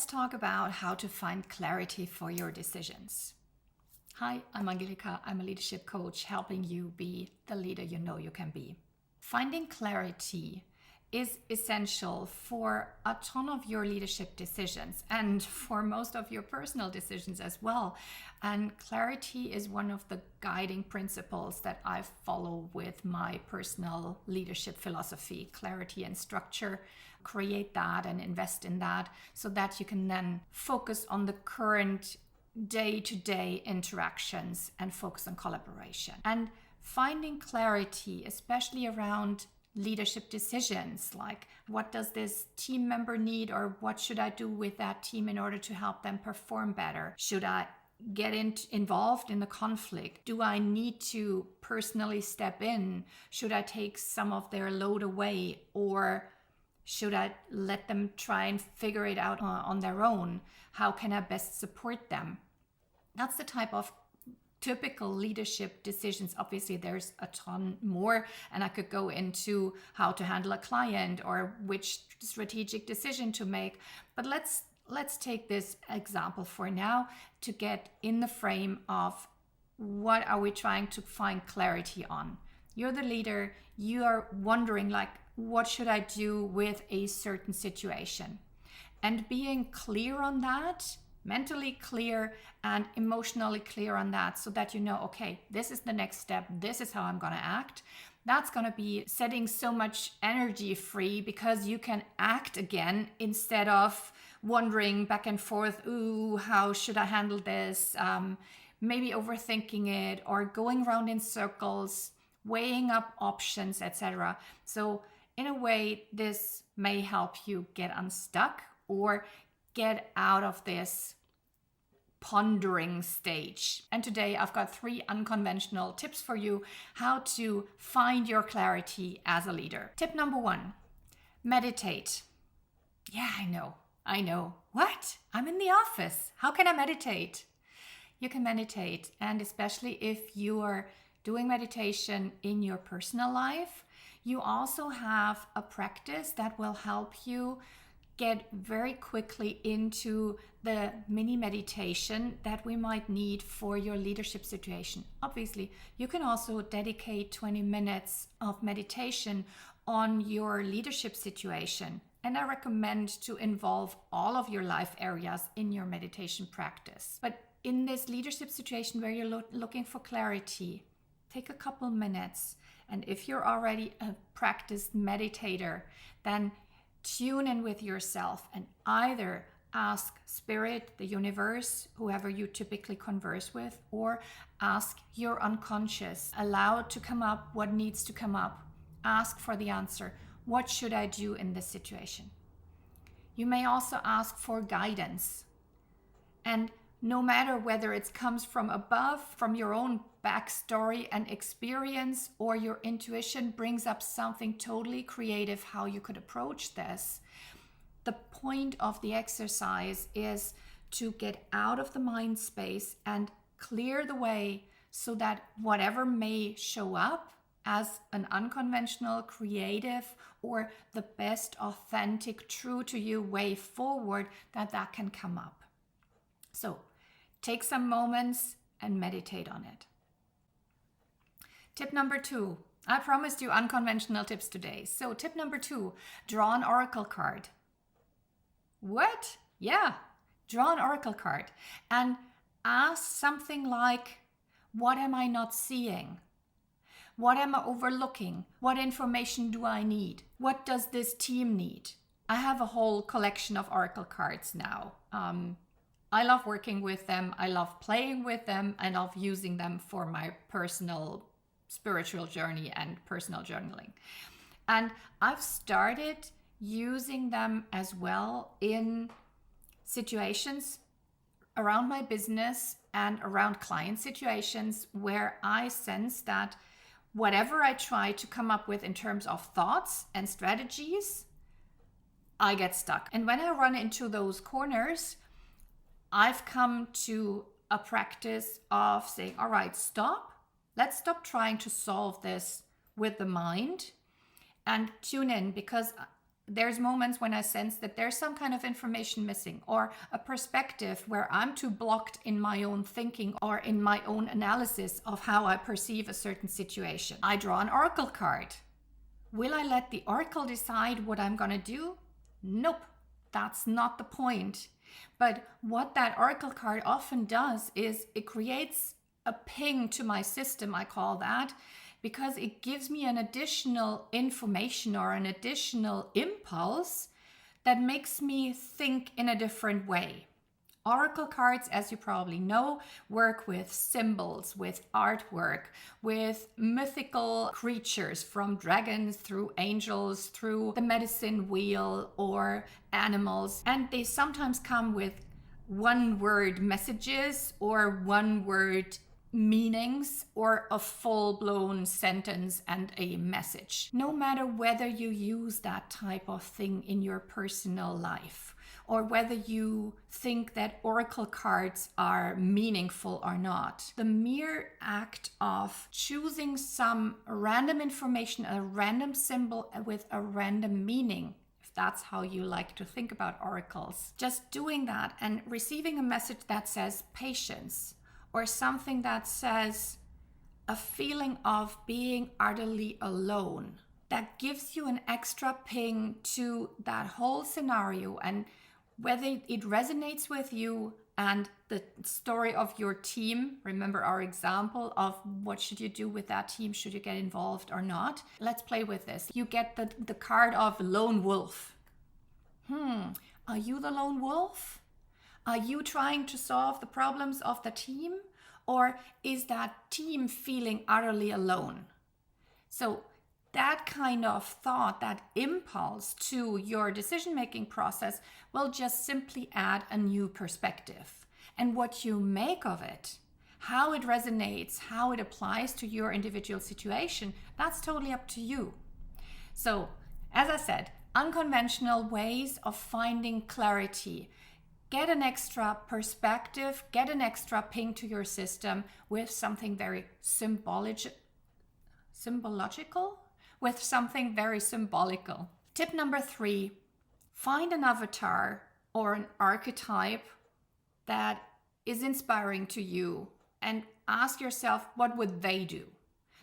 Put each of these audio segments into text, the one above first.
let's talk about how to find clarity for your decisions. Hi, I'm Angelika. I'm a leadership coach helping you be the leader you know you can be. Finding clarity is essential for a ton of your leadership decisions and for most of your personal decisions as well. And clarity is one of the guiding principles that I follow with my personal leadership philosophy. Clarity and structure, create that and invest in that so that you can then focus on the current day-to-day interactions and focus on collaboration. And finding clarity, especially around leadership decisions, like what does this team member need, or what should I do with that team in order to help them perform better? Should I get involved in the conflict? Do I need to personally step in? Should I take some of their load away, or should I let them try and figure it out on their own? How can I best support them? That's the type of typical leadership decisions. Obviously, there's a ton more, and I could go into how to handle a client or which strategic decision to make. But let's take this example for now to get in the frame of what are we trying to find clarity on. You're the leader. You are wondering, like, what should I do with a certain situation? And being clear on that, mentally clear and emotionally clear on that, so that you know, okay, this is the next step. This is how I'm going to act. That's going to be setting so much energy free, because you can act again instead of wondering back and forth, ooh, how should I handle this? Maybe overthinking it or going around in circles, weighing up options, etc. So in a way, this may help you get unstuck or get out of this pondering stage. And today I've got 3 unconventional tips for you how to find your clarity as a leader. Tip number 1, meditate. Yeah, I know. What? I'm in the office. How can I meditate? You can meditate, and especially if you are doing meditation in your personal life, you also have a practice that will help you get very quickly into the mini meditation that we might need for your leadership situation. Obviously, you can also dedicate 20 minutes of meditation on your leadership situation. And I recommend to involve all of your life areas in your meditation practice. But in this leadership situation where you're looking for clarity, take a couple minutes. And if you're already a practiced meditator, then tune in with yourself and either ask Spirit, the universe, whoever you typically converse with, or ask your unconscious. Allow it to come up what needs to come up. Ask for the answer. What should I do in this situation? You may also ask for guidance. And no matter whether it comes from above, from your own backstory and experience, or your intuition brings up something totally creative how you could approach this, the point of the exercise is to get out of the mind space and clear the way so that whatever may show up as an unconventional, creative, or the best authentic, true to you way forward, that can come up. So take some moments and meditate on it. Tip number 2. I promised you unconventional tips today. So tip number 2, draw an oracle card. What? Yeah, draw an oracle card and ask something like, what am I not seeing? What am I overlooking? What information do I need? What does this team need? I have a whole collection of oracle cards now. I love working with them. I love playing with them. I love using them for my personal spiritual journey and personal journaling. And I've started using them as well in situations around my business and around client situations where I sense that whatever I try to come up with in terms of thoughts and strategies, I get stuck. And when I run into those corners, I've come to a practice of saying, all right, stop. Let's stop trying to solve this with the mind and tune in, because There's moments when I sense that there's some kind of information missing, or a perspective where I'm too blocked in my own thinking or in my own analysis of how I perceive a certain situation. I draw an oracle card. Will I let the oracle decide what I'm going to do? Nope, that's not the point. But what that oracle card often does is it creates a ping to my system, I call that, because it gives me an additional information or an additional impulse that makes me think in a different way. Oracle cards, as you probably know, work with symbols, with artwork, with mythical creatures, from dragons through angels, through the medicine wheel or animals. And they sometimes come with one-word messages or one-word meanings or a full-blown sentence and a message. No matter whether you use that type of thing in your personal life, or whether you think that oracle cards are meaningful or not, the mere act of choosing some random information, a random symbol with a random meaning, if that's how you like to think about oracles, just doing that and receiving a message that says patience, or something that says a feeling of being utterly alone, that gives you an extra ping to that whole scenario. And whether it resonates with you and the story of your team, remember our example of what should you do with that team, should you get involved or not? Let's play with this. You get the card of lone wolf. Are you the lone wolf? Are you trying to solve the problems of the team? Or is that team feeling utterly alone? So that kind of thought, that impulse to your decision-making process will just simply add a new perspective. And what you make of it, how it resonates, how it applies to your individual situation, that's totally up to you. So, as I said, unconventional ways of finding clarity. Get an extra perspective, get an extra ping to your system with something very symbological, with something very symbolical. Tip number 3, find an avatar or an archetype that is inspiring to you and ask yourself, what would they do?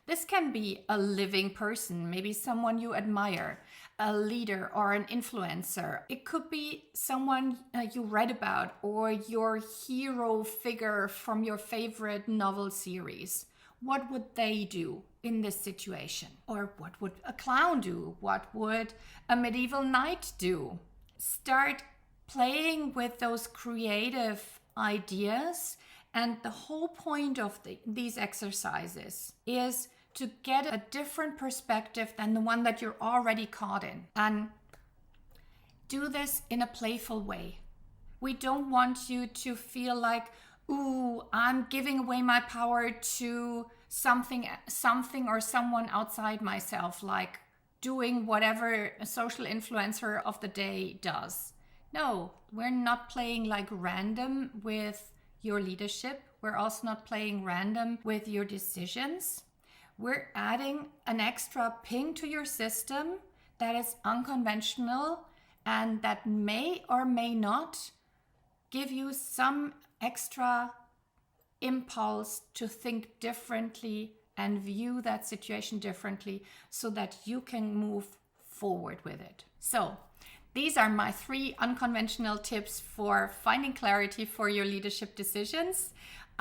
This can be a living person, maybe someone you admire, a leader or an influencer. It could be someone you read about, or your hero figure from your favorite novel series. What would they do in this situation? Or what would a clown do? What would a medieval knight do? Start playing with those creative ideas. And the whole point of these exercises is to get a different perspective than the one that you're already caught in. And do this in a playful way. We don't want you to feel like, ooh, I'm giving away my power to something or someone outside myself, like doing whatever a social influencer of the day does. No, we're not playing like random with your leadership. We're also not playing random with your decisions. We're adding an extra ping to your system that is unconventional and that may or may not give you some extra impulse to think differently and view that situation differently so that you can move forward with it. So these are my 3 unconventional tips for finding clarity for your leadership decisions.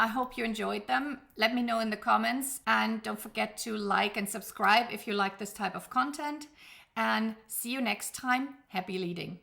I hope you enjoyed them. Let me know in the comments, and don't forget to like and subscribe if you like this type of content. And see you next time. Happy leading.